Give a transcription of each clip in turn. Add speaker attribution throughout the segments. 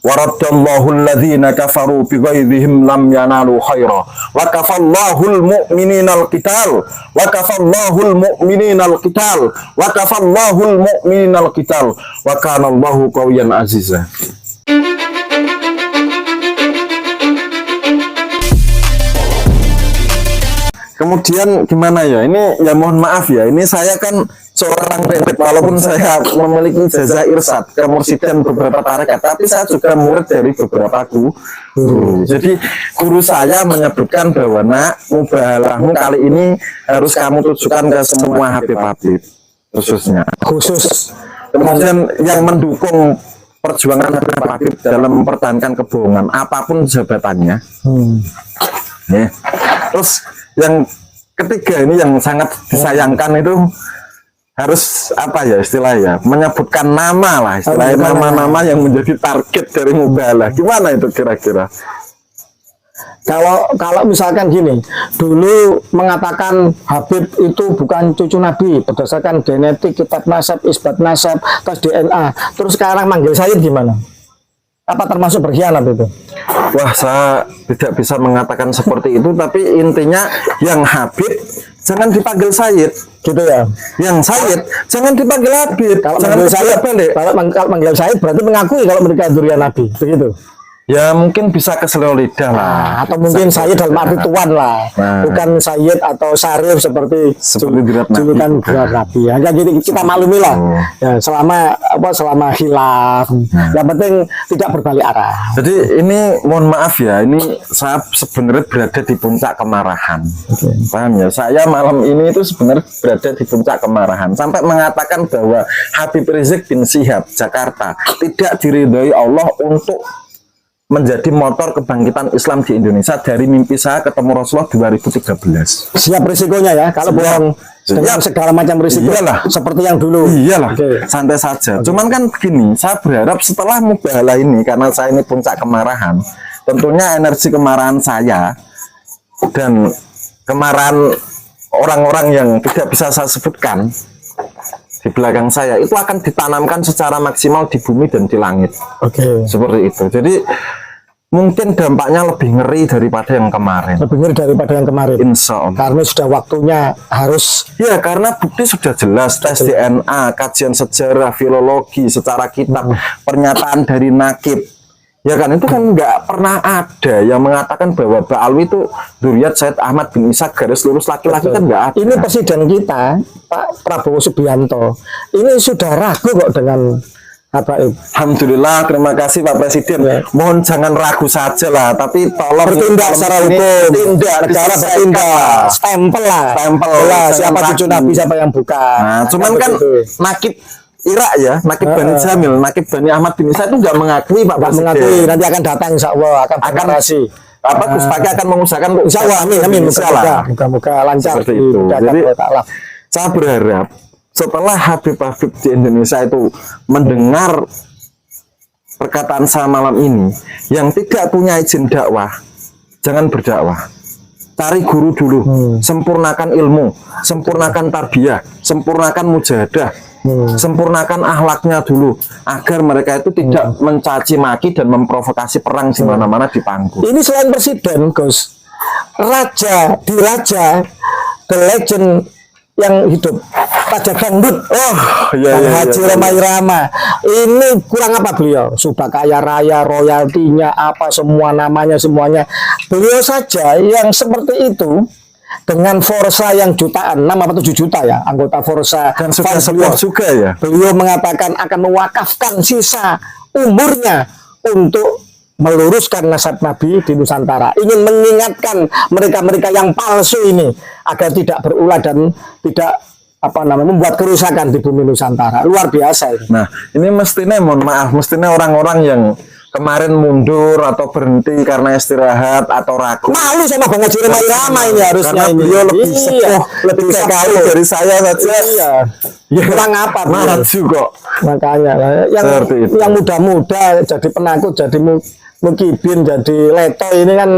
Speaker 1: Waradallahu alladhina kafaru bighaidhihim lam yanalu khaira wa kafallahu almu'minina alqital wa kafallahu almu'minina alqital wa kafallahu almu'minina alqital wa kana Allahu qawiyyan aziza. Kemudian gimana ya? Ini ya mohon maaf ya. Ini saya kan seorang pendek, walaupun saya memiliki jasa irsyad kemursidan beberapa tarekat, tapi saya juga murid dari beberapa guru. Jadi guru saya menyebutkan bahwa nak, mubahalahmu kali ini harus kamu tujukan ke semua Habib-habib khususnya. Khusus. Kemudian yang mendukung perjuangan Habib dalam mempertahankan kebohongan apapun jabatannya. Ya. Terus yang ketiga ini yang sangat disayangkan itu harus apa ya istilahnya, menyebutkan nama lah istilahnya, nama-nama yang menjadi target dari mubahalah. Gimana itu kira-kira?
Speaker 2: Kalau misalkan gini, dulu mengatakan Habib itu bukan cucu Nabi berdasarkan genetik, kitab nasab, isbat nasab, tes DNA, terus sekarang manggil Sayyid gimana? Apa termasuk berkhianat itu?
Speaker 1: Wah, saya tidak bisa mengatakan seperti itu, tapi intinya yang Habib jangan dipanggil Sayyid,
Speaker 2: gitu ya.
Speaker 1: Yang Sayyid jangan dipanggil Habib.
Speaker 2: Kalau
Speaker 1: jangan
Speaker 2: manggil Sayyid balik. Kalau manggil Sayyid berarti mengakui kalau mereka dzurriyyah Nabi, begitu.
Speaker 1: Ya mungkin bisa keselio lidah lah.
Speaker 2: Atau mungkin Sayyid dalam arti tuan lah, bukan Sayyid atau Syarif seperti julukan gelar Nabi. Ya, jadi kita maklumi lah. Ya, selama khilaf, yang penting tidak berbalik arah.
Speaker 1: Jadi ini mohon maaf ya, ini saya sebenarnya berada di puncak kemarahan. Paham ya? Saya malam ini itu sebenarnya berada di puncak kemarahan sampai mengatakan bahwa Habib Rizik bin Syihab Jakarta tidak diridhoi Allah untuk menjadi motor kebangkitan Islam di Indonesia dari mimpi saya ketemu Rasulullah 2013.
Speaker 2: Siap risikonya ya, kalau bohong dengan segala macam risiko.
Speaker 1: Iyalah,
Speaker 2: seperti yang dulu.
Speaker 1: Iyalah, santai saja. Cuman kan begini, saya berharap setelah mubahalah ini, karena saya ini puncak kemarahan, tentunya energi kemarahan saya dan kemarahan orang-orang yang tidak bisa saya sebutkan di belakang saya itu akan ditanamkan secara maksimal di bumi dan di langit. Seperti itu. Jadi mungkin dampaknya lebih ngeri daripada yang kemarin.
Speaker 2: Lebih ngeri daripada yang kemarin.
Speaker 1: Insya Allah.
Speaker 2: Karena sudah waktunya harus.
Speaker 1: Ya, karena bukti sudah jelas, tes DNA, kajian sejarah, filologi, secara kitab, pernyataan dari nakib. Ya kan, itu kan nggak pernah ada yang mengatakan bahwa Ba'alwi itu dzurriyyat Sayyid Ahmad bin Ishaq garis lurus laki-laki, kan nggak ada.
Speaker 2: Ini presiden kita, Pak Prabowo Subianto, ini sudah ragu kok dengan Habaib.
Speaker 1: Alhamdulillah, terima kasih Pak Presiden. Ya. Mohon jangan ragu saja lah, tapi tolong
Speaker 2: bertindak secara hukum.
Speaker 1: Tindak, negara bertindak.
Speaker 2: Stempel lah.
Speaker 1: Stempel
Speaker 2: lah. Siapa cucu Nabi, siapa yang bukan.
Speaker 1: Nah, cuman kan nakib Irak ya, nakib Bani Jamil, nakib Bani Ahmad bin Isa itu nggak mengakui Pak Presiden.
Speaker 2: Mengakui, nanti akan datang insya Allah, akan berkreasi.
Speaker 1: Gus Paki akan mengusahakan
Speaker 2: insya Allah, amin, moga-moga lancar.
Speaker 1: Seperti itu. Jadi saya berharap setelah Habib-habib di Indonesia itu mendengar perkataan saya malam ini, yang tidak punya izin dakwah, jangan berdakwah. Cari guru dulu, sempurnakan ilmu, sempurnakan tarbiyah, sempurnakan mujahadah, sempurnakan akhlaknya dulu, agar mereka itu tidak mencaci maki dan memprovokasi perang di mana-mana di panggung.
Speaker 2: Ini selain presiden, Gus, raja, the legend yang hidup, Raja Dangdut, Haji Roma Irama. Ini kurang apa beliau? Sudah kaya raya, royaltinya apa, semua namanya semuanya. Beliau saja yang seperti itu dengan Forsa yang jutaan, 6 atau 7 juta ya anggota Forsa,
Speaker 1: dan sudah sepuh juga ya.
Speaker 2: Beliau mengatakan akan mewakafkan sisa umurnya untuk meluruskan nasab Nabi di Nusantara, ingin mengingatkan mereka-mereka yang palsu ini agar tidak berulah dan tidak membuat kerusakan di bumi Nusantara. Luar biasa ini.
Speaker 1: Nah, ini mestinya mohon maaf, mestinya orang-orang yang kemarin mundur atau berhenti karena istirahat atau ragu,
Speaker 2: malu sama Bang Haji Roma Irama ini harusnya.
Speaker 1: Karena beliau lebih sepuh, lebih sekali dari saya saja.
Speaker 2: Ya, kurang apa?
Speaker 1: Maju kok.
Speaker 2: Makanya yang muda-muda jadi penakut, jadi mukibin, jadi leto ini kan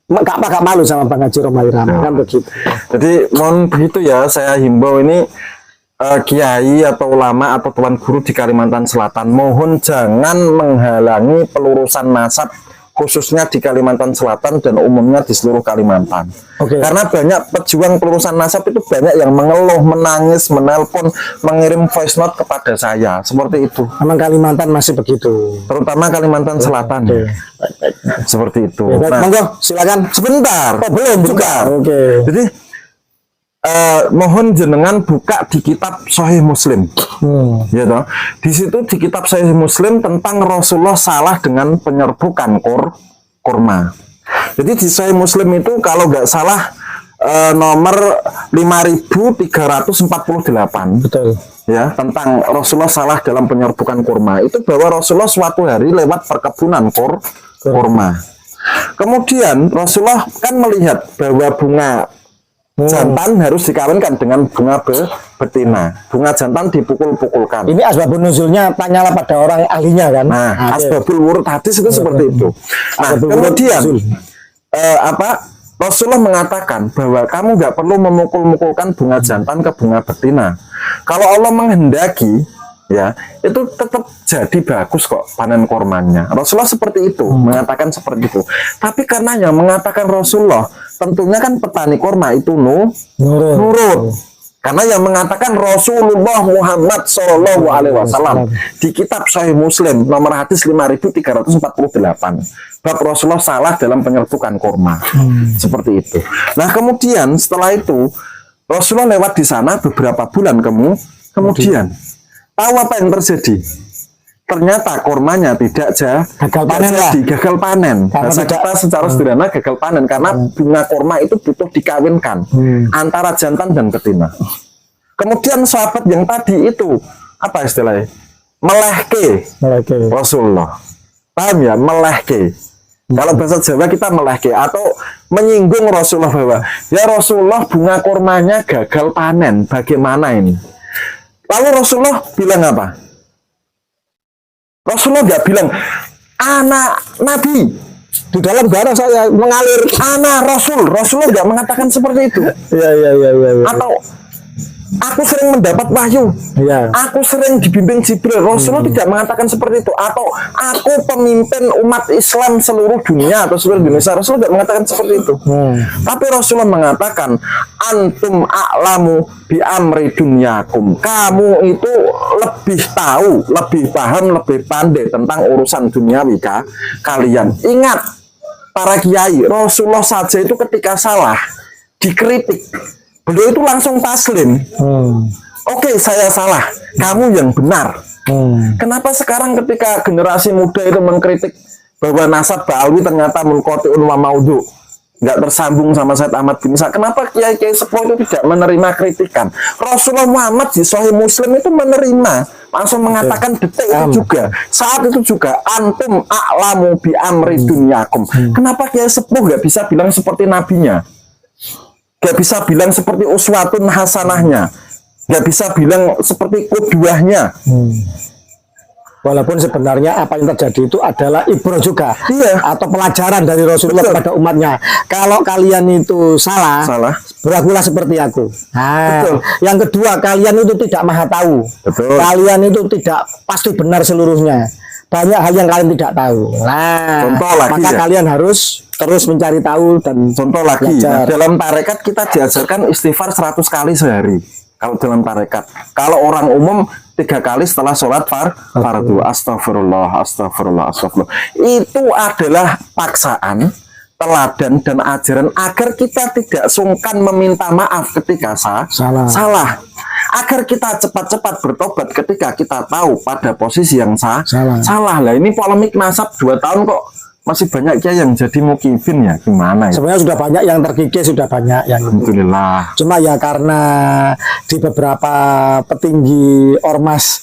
Speaker 2: gak malu sama Bang Haji Roma Irama, kan begitu.
Speaker 1: Jadi mohon begitu ya, saya himbau ini kiai atau ulama atau tuan guru di Kalimantan Selatan, mohon jangan menghalangi pelurusan nasab khususnya di Kalimantan Selatan dan umumnya di seluruh Kalimantan.
Speaker 2: Oke.
Speaker 1: Karena banyak pejuang pelurusan nasab itu banyak yang mengeluh, menangis, menelpon, mengirim voice note kepada saya seperti itu.
Speaker 2: Memang Kalimantan masih begitu.
Speaker 1: Terutama Kalimantan Selatan.
Speaker 2: Oke.
Speaker 1: Seperti itu.
Speaker 2: Ya, baik,
Speaker 1: Nah,
Speaker 2: monggo silakan.
Speaker 1: sebentar.
Speaker 2: Oh, belum
Speaker 1: juga.
Speaker 2: Oke.
Speaker 1: Jadi mohon jenengan buka di kitab Sahih Muslim. Ya toh. Di situ di kitab Sahih Muslim tentang Rasulullah salah dengan penyerbukan kurma. Jadi di Sahih Muslim itu kalau nggak salah nomor 5348.
Speaker 2: Betul.
Speaker 1: Ya, tentang Rasulullah salah dalam penyerbukan kurma. Itu bahwa Rasulullah suatu hari lewat perkebunan kurma. Kemudian Rasulullah kan melihat bahwa bunga jantan harus dikawinkan dengan bunga betina. Bunga jantan dipukul-pukulkan.
Speaker 2: Ini asbabun nuzulnya tanyalah pada orang ahlinya kan.
Speaker 1: Nah, asbabul wurud hadis itu seperti itu. Nah,
Speaker 2: Asbabul wurud
Speaker 1: kemudian
Speaker 2: nuzul.
Speaker 1: Rasulullah mengatakan bahwa kamu nggak perlu memukul-mukulkan bunga jantan ke bunga betina. Kalau Allah menghendaki, ya itu tetap jadi bagus kok panen kormanya. Rasulullah seperti itu, mengatakan seperti itu. Tapi karena yang mengatakan Rasulullah, tentunya kan petani korma itu nurut. Karena yang mengatakan Rasulullah Muhammad Shallallahu Alaihi Wasallam di kitab Sahih Muslim nomor hadis 5348, bab Rasulullah salah dalam penyerbukan kurma. Seperti itu. Nah kemudian setelah itu Rasulullah lewat di sana beberapa bulan kemudian tahu apa yang terjadi? Ternyata kurmanya tidak gagal panen. Bahasa kita secara sederhana gagal panen karena bunga kurma itu butuh dikawinkan antara jantan dan betina. Kemudian sahabat yang tadi itu apa istilahnya? Melehke Rasulullah. Paham ya? Melehke. Kalau bahasa Jawa kita melehke atau menyinggung Rasulullah bahwa ya Rasulullah bunga kurmanya gagal panen. Bagaimana ini? Lalu Rasulullah bilang apa? Rasulullah nggak bilang anak Nabi di dalam darah saya mengalir anak Rasulullah nggak mengatakan seperti itu.
Speaker 2: Iya.
Speaker 1: Atau aku sering mendapat wahyu, aku sering dibimbing Jibril. Rasulullah tidak mengatakan seperti itu. Atau aku pemimpin umat Islam seluruh dunia atau seluruh Indonesia. Rasulullah tidak mengatakan seperti itu. Tapi Rasulullah mengatakan antum a'lamu bi amri dunyakum. Kamu itu lebih tahu, lebih paham, lebih pandai tentang urusan duniawi kalian. Ingat para kiai, Rasulullah saja itu ketika salah dikritik, beliau itu langsung taslim. Oke, saya salah, kamu yang benar. Kenapa sekarang ketika generasi muda itu mengkritik bahwa nasab Ba'alwi ternyata munqati'un wa maudhu, nggak tersambung sama Said Ahmad bin Isa, kenapa kiai-kiai sepuh itu tidak menerima kritikan? Rasulullah Muhammad di Sahih Muslim itu menerima, langsung mengatakan detik itu juga, saat itu juga, antum a'lamu bi amri dunyakum. Kenapa kiai sepuh nggak bisa bilang seperti nabinya? Nggak bisa bilang seperti uswatun hasanahnya, nggak bisa bilang seperti qudwahnya.
Speaker 2: Walaupun sebenarnya apa yang terjadi itu adalah ibrah juga, atau pelajaran dari Rasulullah kepada umatnya. Kalau kalian itu salah, berlakulah seperti aku. Yang kedua, kalian itu tidak maha tahu. Kalian itu tidak pasti benar seluruhnya. Banyak hal yang kalian tidak tahu. Maka kalian harus terus mencari tahu dan
Speaker 1: contoh lagi. Dalam tarekat kita diajarkan istighfar 100 kali sehari. Kalau dalam tarekat, kalau orang umum 3 kali setelah sholat fardu. Astagfirullah. Itu adalah paksaan, teladan dan ajaran agar kita tidak sungkan meminta maaf ketika salah. Agar kita cepat-cepat bertobat ketika kita tahu pada posisi yang salah. Lah ini polemik nasab 2 tahun kok masih banyak yang jadi mukifin, ya gimana ya?
Speaker 2: Sebenarnya sudah banyak yang terkikis, sudah banyak yang
Speaker 1: alhamdulillah.
Speaker 2: Cuma ya karena di beberapa petinggi ormas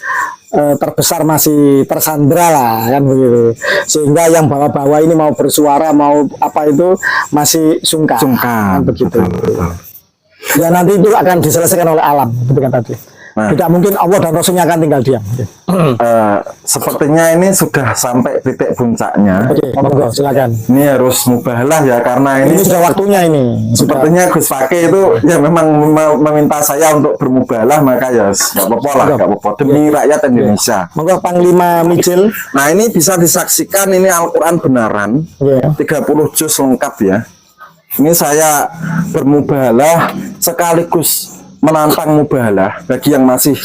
Speaker 2: terbesar masih tersandra lah kan begitu, sehingga yang bawa-bawa ini mau bersuara mau apa itu masih sungkan kan begitu.
Speaker 1: Betul.
Speaker 2: Ya nanti itu akan diselesaikan oleh alam, gitu kan tadi.
Speaker 1: Nah.
Speaker 2: Tidak mungkin Allah dan Rasulnya akan tinggal diam.
Speaker 1: Sepertinya ini sudah sampai titik puncaknya.
Speaker 2: Oke, monggo silakan.
Speaker 1: Ini harus mubahalah ya, karena
Speaker 2: Ini
Speaker 1: ini
Speaker 2: sudah waktunya ini.
Speaker 1: sepertinya Gus Fakih itu ya memang meminta saya untuk bermubahalah, maka ya nggak apa-apa lah, nggak apa-apa demi rakyat Indonesia.
Speaker 2: Monggo Panglima Mijil.
Speaker 1: Nah, ini bisa disaksikan, ini Al-Quran benaran,
Speaker 2: Oke.
Speaker 1: 30 juz lengkap ya. Ini saya bermubahalah sekaligus menantang mubahalah bagi yang masih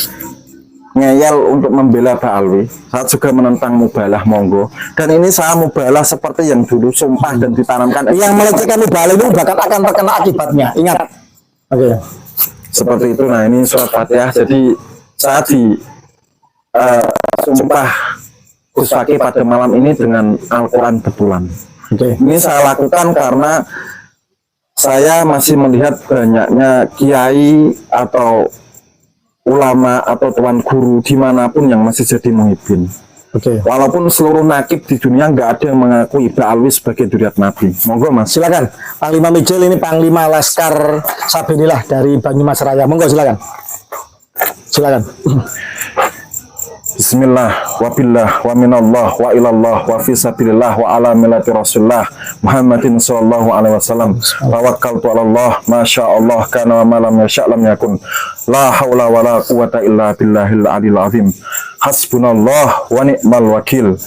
Speaker 1: ngeyel untuk membela Pak Alwi. Saya juga menentang mubahalah, monggo. Dan ini saya mubahalah seperti yang dulu sumpah dan ditanamkan.
Speaker 2: Yang melecehkan mubahalah itu bahkan akan terkena akibatnya. Ingat. Oke.
Speaker 1: Seperti itu. Nah, ini surat Fatihah. Jadi saya di sumpah Gus Fakih pada malam ini dengan Al-Quran betulan.
Speaker 2: Oke.
Speaker 1: Ini saya lakukan karena saya masih melihat banyaknya kiai atau ulama atau tuan guru dimanapun yang masih jadi muhibin.
Speaker 2: Oke.
Speaker 1: Walaupun seluruh nakib di dunia nggak ada yang mengakui Mbak Alwi sebagai duriat Nabi. Monggo Mas.
Speaker 2: Silakan. Panglima Mijil ini Panglima Laskar Sabinillah dari Banyumas Raya. Monggo silakan. Silakan.
Speaker 1: Bismillah, wabillah, wa minallah, wa ilallah, wa fi sabilillah, wa ala millati rasulullah Muhammadin sallallahu alaihi wasallam. Tawakkaltu ala Allah, masya Allah, kana wa malam yasha' lam yakun. La hawla wa la quwata illa billahil aliyil azim. Hasbunallah wa ni'mal wakil.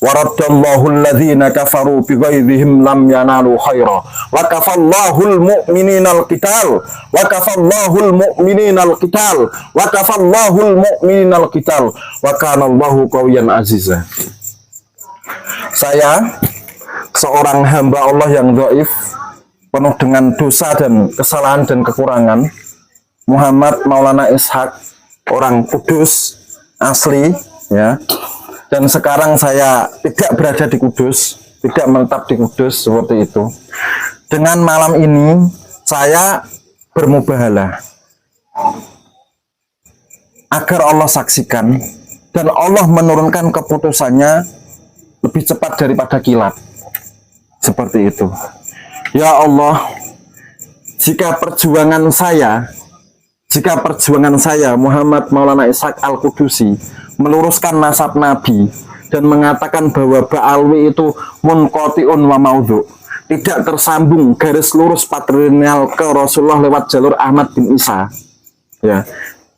Speaker 1: Waraddallahu alladhina kafaru bighaidhihim lam yanalu khaira wa kafallahu almu'minina alqital wa kafallahu almu'minina alqital wa kafallahu almu'minina alqital wa kana Allahu qawiyyan aziza. Saya seorang hamba Allah yang dhaif, penuh dengan dosa dan kesalahan dan kekurangan, Muhammad Maulana Ishak, orang Kudus asli ya. Dan sekarang saya tidak berada di Kudus, tidak menetap di Kudus seperti itu. Dengan malam ini saya bermubahalah agar Allah saksikan dan Allah menurunkan keputusannya lebih cepat daripada kilat. Seperti itu. Ya Allah, jika perjuangan saya Muhammad Maulana Ishak Al-Kudusi meluruskan nasab Nabi dan mengatakan bahwa Ba'alwi itu munqati'un wa maudhu, tidak tersambung garis lurus patrilineal ke Rasulullah lewat jalur Ahmad bin Isa ya,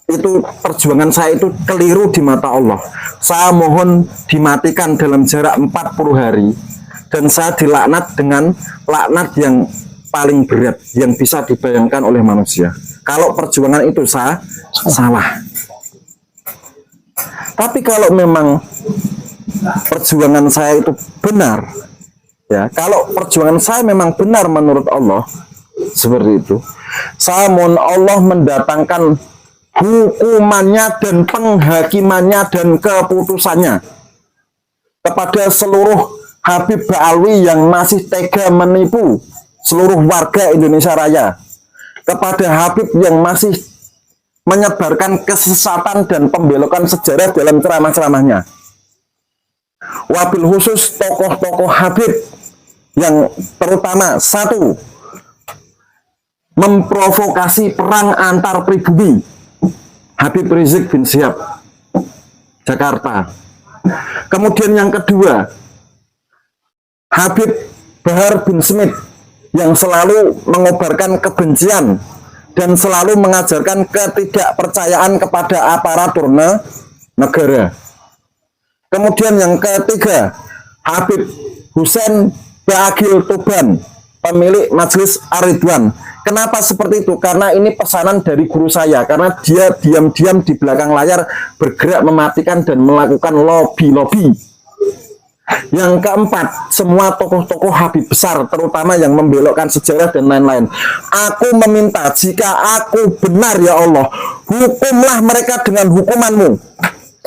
Speaker 1: itu perjuangan saya itu keliru di mata Allah. Saya mohon dimatikan dalam jarak 40 hari dan saya dilaknat dengan laknat yang paling berat yang bisa dibayangkan oleh manusia kalau perjuangan itu salah. Tapi kalau memang perjuangan saya itu benar, ya, kalau perjuangan saya memang benar menurut Allah, seperti itu, saya mohon Allah mendatangkan hukumannya dan penghakimannya dan keputusannya kepada seluruh Habib Ba'alwi yang masih tega menipu seluruh warga Indonesia Raya, kepada Habib yang masih menyebarkan kesesatan dan pembelokan sejarah dalam ceramah-ceramahnya. Wabil khusus tokoh-tokoh Habib yang terutama satu, memprovokasi perang antar pribumi. Habib Rizik bin Syihab, Jakarta. Kemudian yang kedua, Habib Bahar bin Smith yang selalu mengobarkan kebencian dan selalu mengajarkan ketidakpercayaan kepada aparatur negara. Kemudian yang ketiga, Habib Husein Baagil Tuban, pemilik Majelis Ar-Ridwan. Kenapa seperti itu? Karena ini pesanan dari guru saya, karena dia diam-diam di belakang layar bergerak mematikan dan melakukan lobby-lobby. Yang keempat, semua tokoh-tokoh Habib besar, terutama yang membelokkan sejarah dan lain-lain. Aku meminta, jika aku benar ya Allah, hukumlah mereka dengan hukumanmu.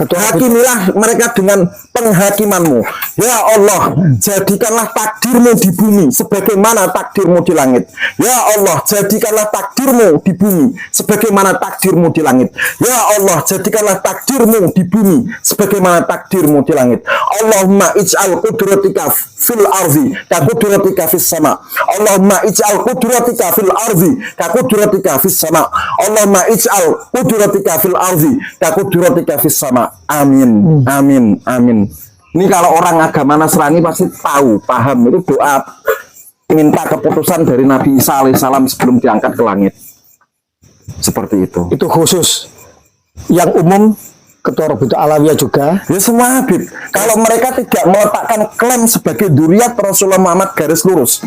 Speaker 1: Hakimilah mereka dengan penghakimanmu. Ya Allah, jadikanlah takdirmu di bumi sebagaimana takdirmu di langit. Ya Allah, jadikanlah takdirmu di bumi sebagaimana takdirmu di langit. Ya Allah, jadikanlah takdirmu di bumi sebagaimana takdirmu di langit. Allahumma ij'al qudratika fil ardi ka qudratika fis sama. Allahumma ij'al qudratika fil ardi ka qudratika fis sama. Allahumma ij'al qudratika fil ardi ka qudratika fis sama. Amin, amin, amin. Ini kalau orang agama Nasrani pasti tahu, paham. Itu doa minta keputusan dari Nabi Isa alaihissalam sebelum diangkat ke langit. Seperti itu.
Speaker 2: Itu khusus. Yang umum Ketua Robitul Alawiyah juga.
Speaker 1: Ya semua Habib. Kalau mereka tidak meletakkan klaim sebagai duriat Rasulullah Muhammad garis lurus,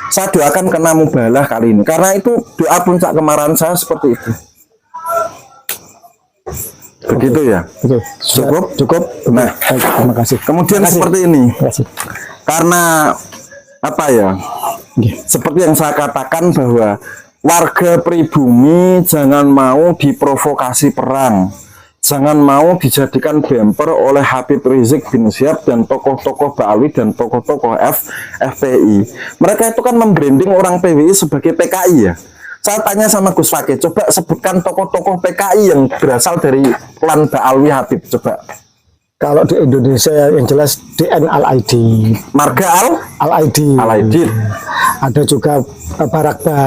Speaker 1: saya doakan kena mubalah kali ini. Karena itu doa puncak kemarahan saya seperti itu. Begitu ya.
Speaker 2: Oke. Cukup.
Speaker 1: Nah,
Speaker 2: baik, terima kasih.
Speaker 1: Kemudian seperti ini.
Speaker 2: Terima kasih.
Speaker 1: Karena apa ya? Seperti yang saya katakan bahwa warga pribumi jangan mau diprovokasi perang. Jangan mau dijadikan bemper oleh Habib Rizik bin Syihab dan tokoh-tokoh Ba'alwi dan tokoh-tokoh FPI. Mereka itu kan membranding orang PWI sebagai PKI ya. Saya tanya sama Gus Fakih, coba sebutkan tokoh-tokoh PKI yang berasal dari klan Ba'alwi Habib, coba.
Speaker 2: Kalau di Indonesia yang jelas DN Al-Aidid,
Speaker 1: Marga
Speaker 2: Al-Aidid,
Speaker 1: Al-Aidid.
Speaker 2: ada juga Barakba,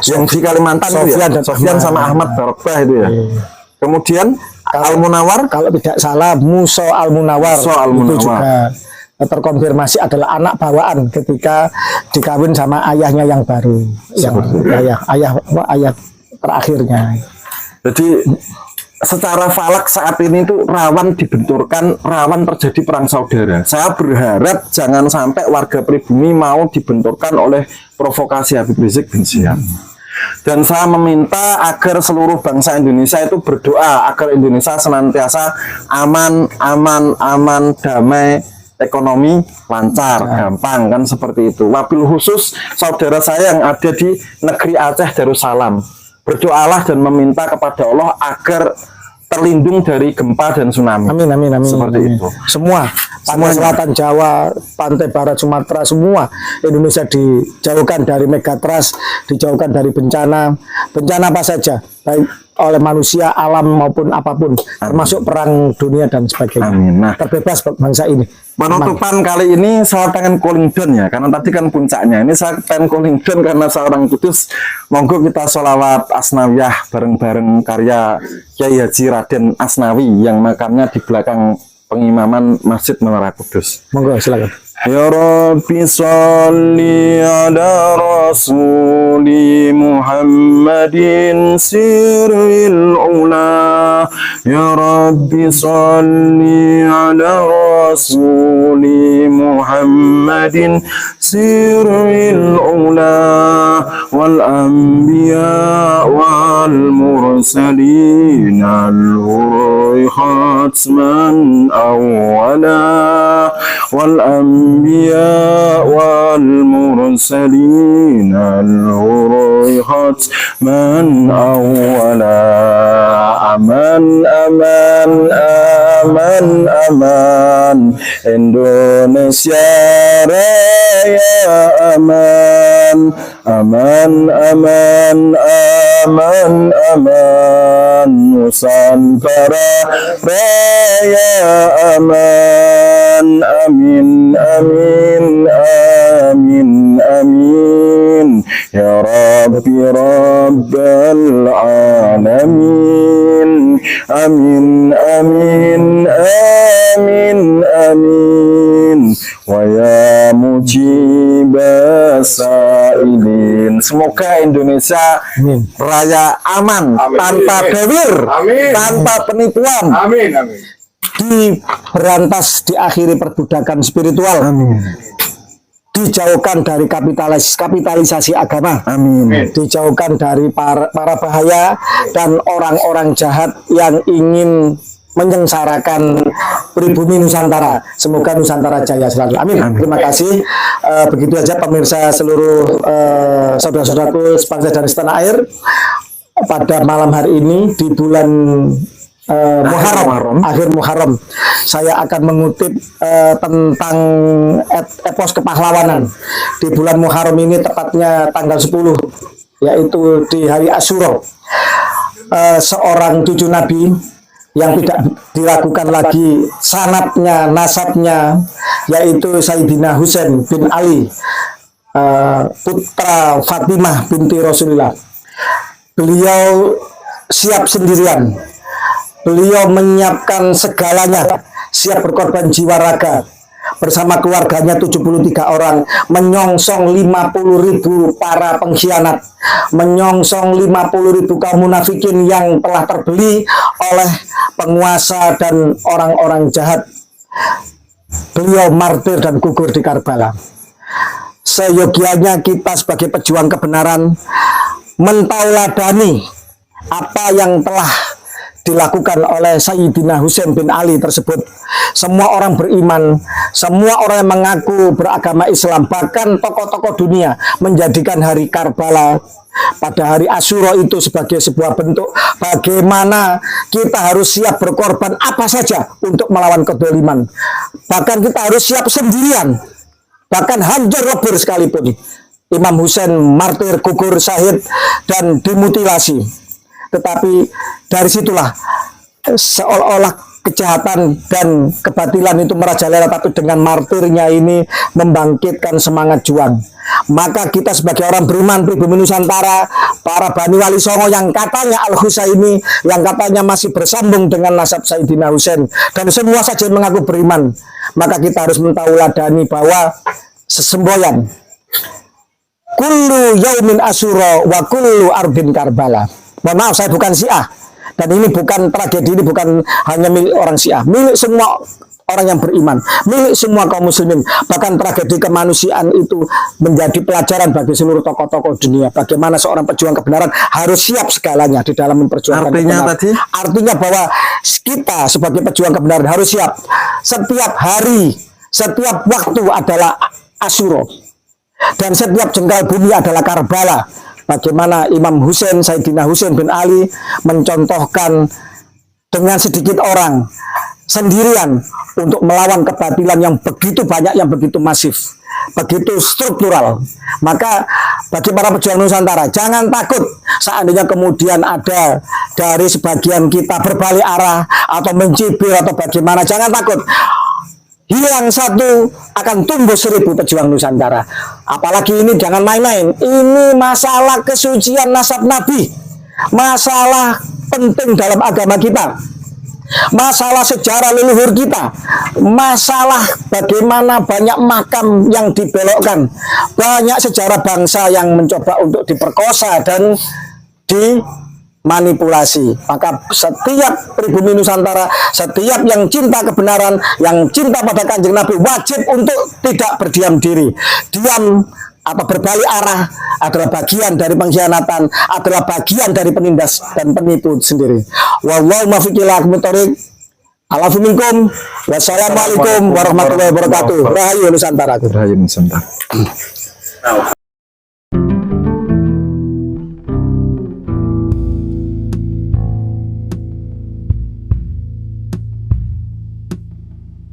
Speaker 1: Yang di Kalimantan itu ya, Sofyan sama Ahmad Barakba itu ya. Kemudian Al-Munawar,
Speaker 2: kalau tidak salah Muso Al-Munawar, itu juga terkonfirmasi adalah anak bawaan ketika dikawin sama ayahnya yang baru, yang ayah terakhirnya.
Speaker 1: Jadi secara falak saat ini itu rawan dibenturkan, rawan terjadi perang saudara. Saya berharap jangan sampai warga pribumi mau dibenturkan oleh provokasi Habib Rizik bin Syihab. Dan saya meminta agar seluruh bangsa Indonesia itu berdoa agar Indonesia senantiasa aman, damai, ekonomi lancar, gampang kan seperti itu. Wabil khusus saudara saya yang ada di negeri Aceh Darussalam, berdoalah dan meminta kepada Allah agar terlindung dari gempa dan tsunami.
Speaker 2: Amin.
Speaker 1: Seperti itu.
Speaker 2: Semua pantai selatan Jawa, pantai barat Sumatera, semua Indonesia dijauhkan dari megatrust, dijauhkan dari bencana apa saja, baik oleh manusia, alam maupun apapun, termasuk perang dunia dan sebagainya.
Speaker 1: Amin. Nah,
Speaker 2: terbebas bangsa ini.
Speaker 1: Penutupan kali ini saya pengen calling down ya, karena tadi kan puncaknya. Ini saya pengen calling down karena seorang kudus. Monggo kita sholawat asnawiyah bareng-bareng karya Kiai Haji Raden Asnawi yang makamnya di belakang pengimaman Masjid Menara Kudus.
Speaker 2: Monggo silakan.
Speaker 1: Ya Rabbi salli ala rasuli Muhammadin sirril ula. Ya Rabbi salli ala rasuli Muhammadin sirril ula wal anbiya wal mursalin al-hurri khatman awwala wal الأنبياء والمرسلين الهروي ختما أولا aman Indonesia Raya aman Nusantara Raya aman amin ya Rabbi Rabbal Alamin amin wa ya mujibasailin. Semoga Indonesia Raya aman, tanpa dewir, tanpa penipuan,
Speaker 2: diberantas, diakhiri perbudakan spiritual, dijauhkan dari kapitalisasi agama, dijauhkan dari para bahaya dan orang-orang jahat yang ingin menyengsarakan pribumi Nusantara. Semoga Nusantara jaya selalu. Amin. Terima kasih. Begitu aja pemirsa seluruh saudara-saudaraku sebangsa dan setanah air. Pada malam hari ini di bulan Muharram, akhir Muharram. Saya akan mengutip tentang epos kepahlawanan di bulan Muharram ini, tepatnya tanggal 10, yaitu di hari Asyura. Seorang cucu Nabi yang tidak diragukan lagi sanatnya, nasabnya, yaitu Sayyidina Husain bin Ali, putra Fatimah binti Rasulullah. Beliau siap sendirian, beliau menyiapkan segalanya, siap berkorban jiwa raga bersama keluarganya 73 orang, menyongsong 50.000 para pengkhianat, menyongsong 50.000 kaum munafikin yang telah terbeli oleh penguasa dan orang-orang jahat. Beliau martir dan gugur di Karbala. Seyogianya kita sebagai pejuang kebenaran mentauladani apa yang telah dilakukan oleh Sayyidina Husain bin Ali tersebut. Semua orang beriman, semua orang yang mengaku beragama Islam, bahkan tokoh-tokoh dunia menjadikan hari Karbala pada hari Asyura itu sebagai sebuah bentuk bagaimana kita harus siap berkorban apa saja untuk melawan kedoliman. Bahkan kita harus siap sendirian, bahkan hancur lebur sekalipun. Imam Husain martir, gugur, syahid, dan dimutilasi. Tetapi dari situlah seolah-olah kejahatan dan kebatilan itu merajalela, tapi dengan martirnya ini membangkitkan semangat juang. Maka kita sebagai orang beriman pribumi Nusantara, para Bani Wali Songo yang katanya Al-Husaini, yang katanya masih bersambung dengan nasab Sayyidina Husain, dan semua saja yang mengaku beriman, maka kita harus mentauladani bahwa sesemboyan kullu yaumin asyura wa kullu ardin Karbala. Mohon maaf, saya bukan Syiah, dan ini bukan tragedi, ini bukan hanya milik orang Syiah, milik semua orang yang beriman, milik semua kaum muslimin. Bahkan tragedi kemanusiaan itu menjadi pelajaran bagi seluruh tokoh-tokoh dunia, bagaimana seorang pejuang kebenaran harus siap segalanya di dalam memperjuangkan kebenaran. Artinya bahwa kita sebagai pejuang kebenaran harus siap. Setiap hari, setiap waktu adalah Asyura, dan setiap jengkal bumi adalah Karbala. Bagaimana Imam Husain, Sayyidina Husain bin Ali mencontohkan dengan sedikit orang sendirian untuk melawan kebatilan yang begitu banyak, yang begitu masif, begitu struktural. Maka bagi para pejuang Nusantara, jangan takut seandainya kemudian ada dari sebagian kita berbalik arah atau mencibir atau bagaimana. Jangan takut. Hilang satu akan tumbuh 1000 pejuang Nusantara. Apalagi ini jangan main-main. Ini masalah kesucian nasab Nabi, masalah penting dalam agama kita, masalah sejarah leluhur kita, masalah bagaimana banyak makam yang dibelokkan, banyak sejarah bangsa yang mencoba untuk diperkosa dan dimanipulasi. Maka setiap pribumi Nusantara, setiap yang cinta kebenaran, yang cinta pada Kanjeng Nabi, wajib untuk tidak berdiam diri. Diam atau berbalik arah adalah bagian dari pengkhianatan, adalah bagian dari penindas dan penipu sendiri. Wallahu muwaffiq ila aqwamit thoriq. Alafu minkum. Wassalamualaikum warahmatullahi wabarakatuh. Rahayu Nusantara.
Speaker 1: Rahayu Nusantara.